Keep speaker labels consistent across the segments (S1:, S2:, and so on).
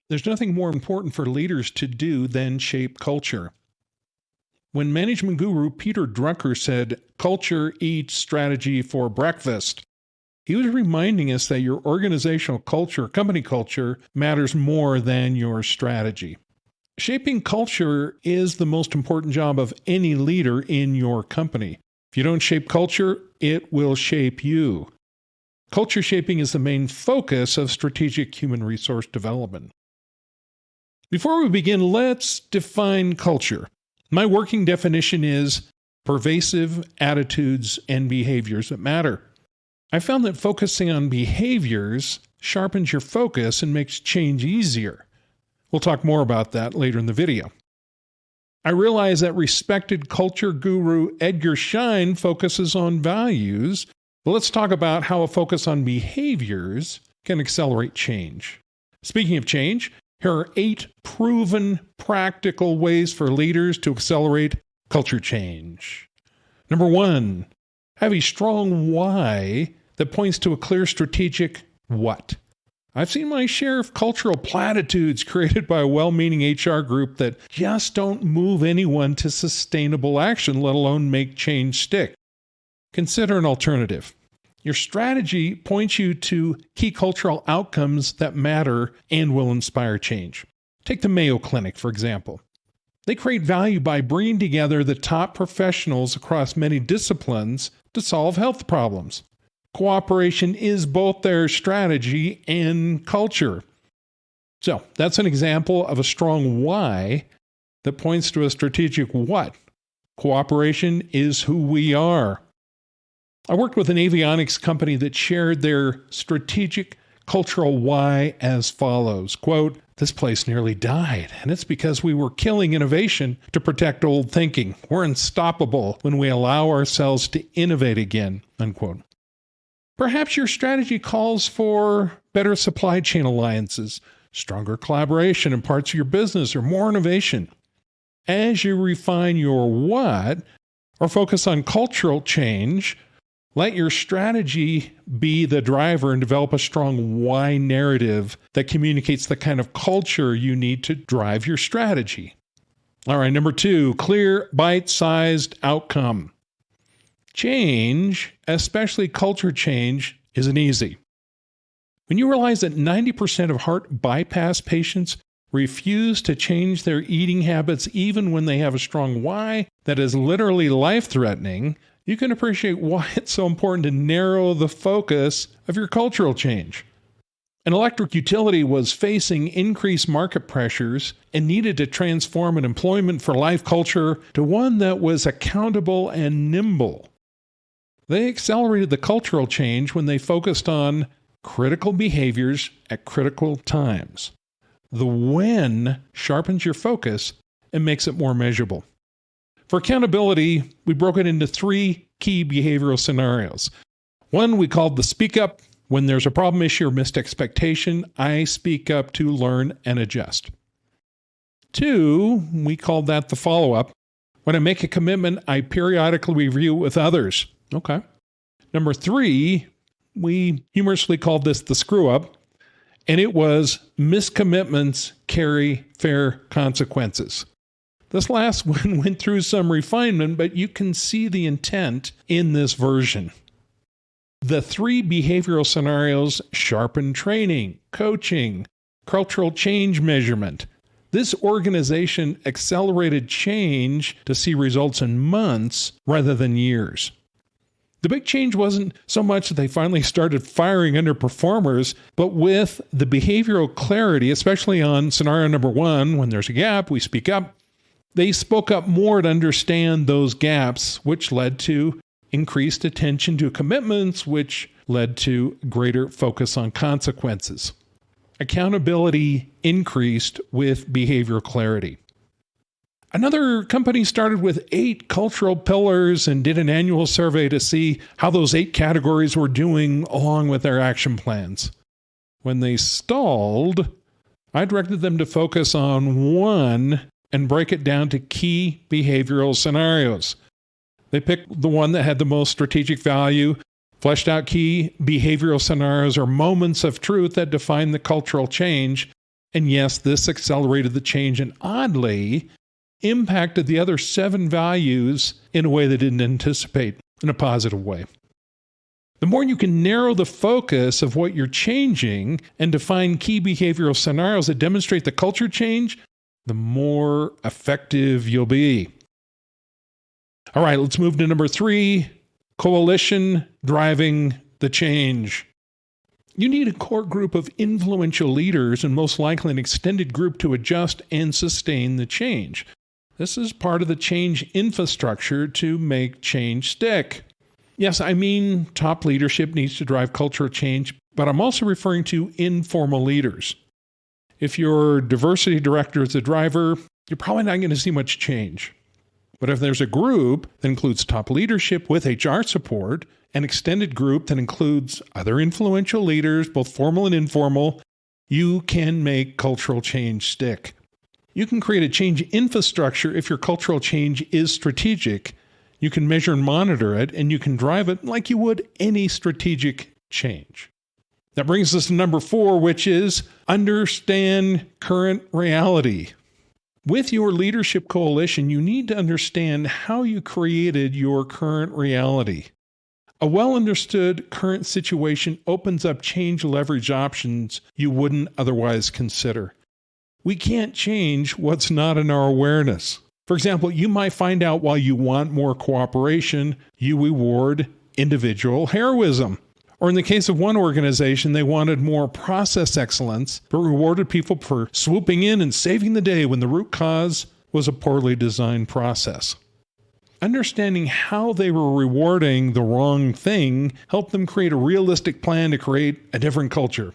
S1: There's nothing more important for leaders to do than shape culture. When management guru Peter Drucker said, "Culture eats strategy for breakfast," he was reminding us that your organizational culture, company culture, matters more than your strategy. Shaping culture is the most important job of any leader in your company. If you don't shape culture, it will shape you. Culture shaping is the main focus of strategic human resource development. Before we begin, let's define culture. My working definition is pervasive attitudes and behaviors that matter. I found that focusing on behaviors sharpens your focus and makes change easier. We'll talk more about that later in the video. I realize that respected culture guru Edgar Schein focuses on values, but let's talk about how a focus on behaviors can accelerate change. Speaking of change, here are 8 proven practical ways for leaders to accelerate culture change. Number 1, have a strong why that points to a clear strategic what. I've seen my share of cultural platitudes created by a well-meaning HR group that just don't move anyone to sustainable action, let alone make change stick. Consider an alternative. Your strategy points you to key cultural outcomes that matter and will inspire change. Take the Mayo Clinic, for example. They create value by bringing together the top professionals across many disciplines to solve health problems. Cooperation is both their strategy and culture. So that's an example of a strong why that points to a strategic what. Cooperation is who we are. I worked with an avionics company that shared their strategic cultural why as follows. Quote, "This place nearly died, and it's because we were killing innovation to protect old thinking. We're unstoppable when we allow ourselves to innovate again." Unquote. Perhaps your strategy calls for better supply chain alliances, stronger collaboration in parts of your business, or more innovation. As you refine your what, or focus on cultural change, let your strategy be the driver and develop a strong why narrative that communicates the kind of culture you need to drive your strategy. All right, number 2, clear, bite-sized outcome. Change, especially culture change, isn't easy. When you realize that 90% of heart bypass patients refuse to change their eating habits even when they have a strong why that is literally life-threatening, you can appreciate why it's so important to narrow the focus of your cultural change. An electric utility was facing increased market pressures and needed to transform an employment for life culture to one that was accountable and nimble. They accelerated the cultural change when they focused on critical behaviors at critical times. The when sharpens your focus and makes it more measurable. For accountability, we broke it into 3 key behavioral scenarios. 1 we called the speak up. When there's a problem, issue, or missed expectation, I speak up to learn and adjust. 2, we called that the follow up. When I make a commitment, I periodically review it with others. Okay. Number 3, we humorously called this the screw up, and it was miscommitments carry fair consequences. This last one went through some refinement, but you can see the intent in this version. The 3 behavioral scenarios sharpen training, coaching, cultural change measurement. This organization accelerated change to see results in months rather than years. The big change wasn't so much that they finally started firing underperformers, but with the behavioral clarity, especially on scenario number 1, when there's a gap, we speak up. They spoke up more to understand those gaps, which led to increased attention to commitments, which led to greater focus on consequences. Accountability increased with behavioral clarity. Another company started with 8 cultural pillars and did an annual survey to see how those 8 categories were doing along with their action plans. When they stalled, I directed them to focus on 1 and break it down to key behavioral scenarios. They picked the one that had the most strategic value. Fleshed out key behavioral scenarios are moments of truth that define the cultural change And yes, this accelerated the change and oddly impacted the other 7 values in a way they didn't anticipate in a positive way. The more you can narrow the focus of what you're changing and define key behavioral scenarios that demonstrate the culture change, the more effective you'll be. All right, let's move to number 3, coalition driving the change. You need a core group of influential leaders and most likely an extended group to adjust and sustain the change. This is part of the change infrastructure to make change stick. Yes, I mean top leadership needs to drive cultural change, but I'm also referring to informal leaders. If your diversity director is the driver, you're probably not going to see much change. But if there's a group that includes top leadership with HR support, an extended group that includes other influential leaders, both formal and informal, you can make cultural change stick. You can create a change infrastructure if your cultural change is strategic. You can measure and monitor it, and you can drive it like you would any strategic change. That brings us to number 4, which is understand current reality. With your leadership coalition, you need to understand how you created your current reality. A well-understood current situation opens up change leverage options you wouldn't otherwise consider. We can't change what's not in our awareness. For example, you might find out while you want more cooperation, you reward individual heroism. Or in the case of one organization, they wanted more process excellence, but rewarded people for swooping in and saving the day when the root cause was a poorly designed process. Understanding how they were rewarding the wrong thing helped them create a realistic plan to create a different culture.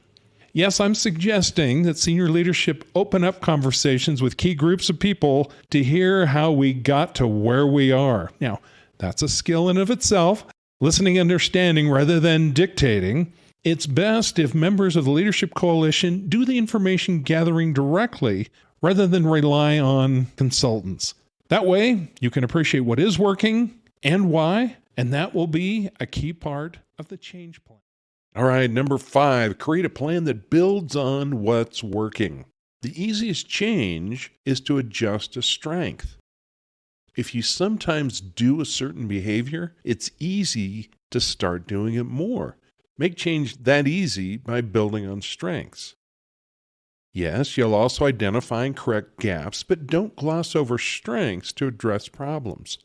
S1: Yes, I'm suggesting that senior leadership open up conversations with key groups of people to hear how we got to where we are. Now, that's a skill in of itself, listening and understanding rather than dictating. It's best if members of the leadership coalition do the information gathering directly rather than rely on consultants. That way, you can appreciate what is working and why, and that will be a key part of the change plan. All right, number 5, create a plan that builds on what's working. The easiest change is to adjust to strength. If you sometimes do a certain behavior, it's easy to start doing it more. Make change that easy by building on strengths. Yes, you'll also identify and correct gaps, but don't gloss over strengths to address problems.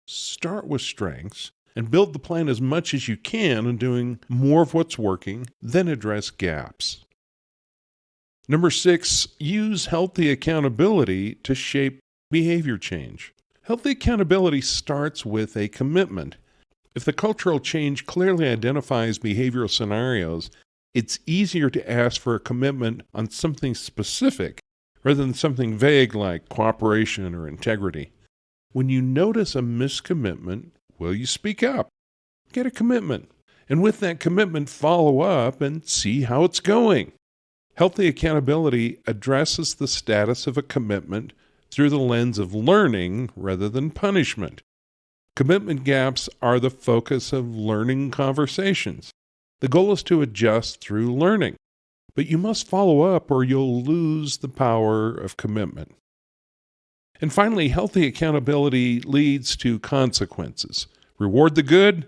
S1: Start with strengths and build the plan as much as you can on doing more of what's working, then address gaps. Number 6, use healthy accountability to shape behavior change. Healthy accountability starts with a commitment. If the cultural change clearly identifies behavioral scenarios, it's easier to ask for a commitment on something specific rather than something vague like cooperation or integrity. When you notice a miscommitment, will you speak up? Get a commitment. And with that commitment, follow up and see how it's going. Healthy accountability addresses the status of a commitment through the lens of learning rather than punishment. Commitment gaps are the focus of learning conversations. The goal is to adjust through learning, but you must follow up or you'll lose the power of commitment. And finally, healthy accountability leads to consequences. Reward the good,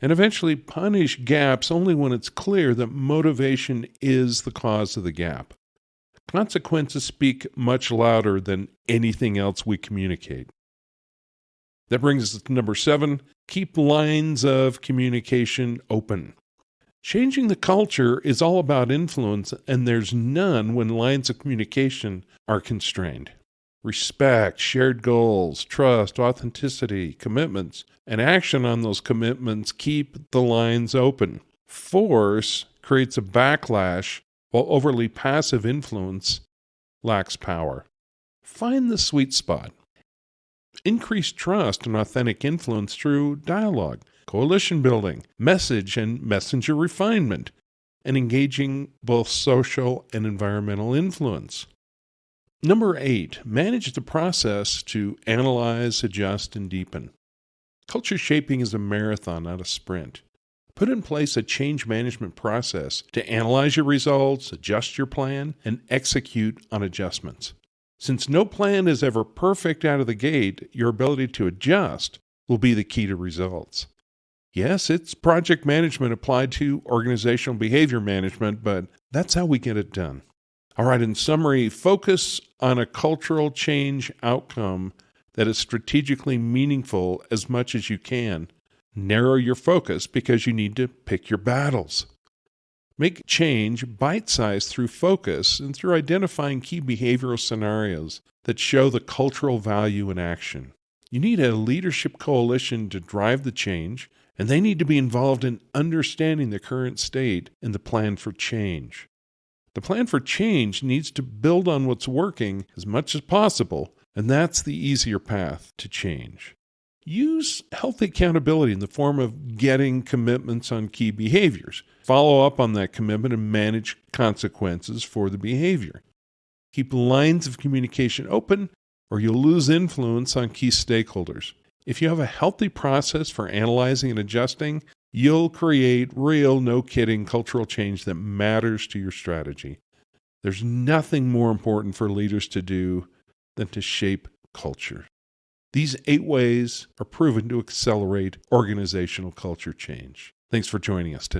S1: and eventually punish gaps only when it's clear that motivation is the cause of the gap. Consequences speak much louder than anything else we communicate. That brings us to number 7, keep lines of communication open. Changing the culture is all about influence, and there's none when lines of communication are constrained. Respect, shared goals, trust, authenticity, commitments, and action on those commitments keep the lines open. Force creates a backlash, while overly passive influence lacks power. Find the sweet spot. Increase trust and authentic influence through dialogue, coalition building, message and messenger refinement, and engaging both social and environmental influence. Number 8, manage the process to analyze, adjust, and deepen. Culture shaping is a marathon, not a sprint. Put in place a change management process to analyze your results, adjust your plan, and execute on adjustments. Since no plan is ever perfect out of the gate, your ability to adjust will be the key to results. Yes, it's project management applied to organizational behavior management, but that's how we get it done. All right, in summary, focus on a cultural change outcome that is strategically meaningful as much as you can. Narrow your focus because you need to pick your battles. Make change bite-sized through focus and through identifying key behavioral scenarios that show the cultural value in action. You need a leadership coalition to drive the change, and they need to be involved in understanding the current state and the plan for change. The plan for change needs to build on what's working as much as possible, and that's the easier path to change. Use healthy accountability in the form of getting commitments on key behaviors. Follow up on that commitment and manage consequences for the behavior. Keep lines of communication open, or you'll lose influence on key stakeholders. If you have a healthy process for analyzing and adjusting, you'll create real, no-kidding cultural change that matters to your strategy. There's nothing more important for leaders to do than to shape culture. These 8 ways are proven to accelerate organizational culture change. Thanks for joining us today.